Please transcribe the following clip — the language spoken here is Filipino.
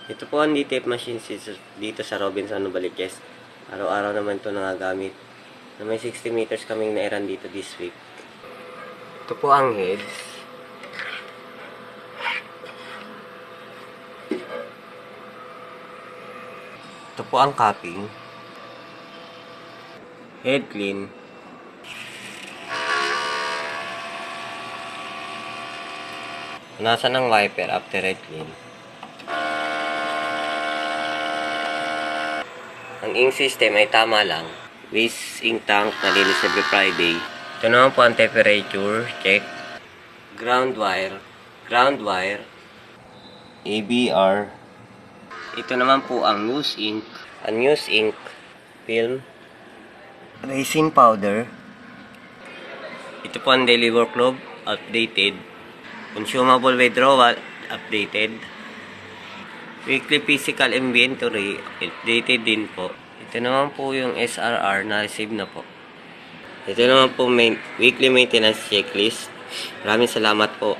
Ito po ang D-tape machine dito sa Robinson Novaliches. Araw-araw naman ito nagagamit. Na may 60 meters kaming nairan dito this week. Ito po ang heads. Ito po ang capping. Head clean. Nasaan ang wiper after head clean? Ang ink system ay tama lang. Waste ink tank nalinis every Friday. Ito naman po ang temperature check. Ground wire. ABR. Ito naman po ang news ink. Ang news ink film. Resin powder. Ito po ang daily workload updated. Consumable withdrawal updated. Weekly physical inventory updated din po. Ito naman po yung SRR na receive na po. Ito naman po weekly maintenance checklist. Maraming salamat po.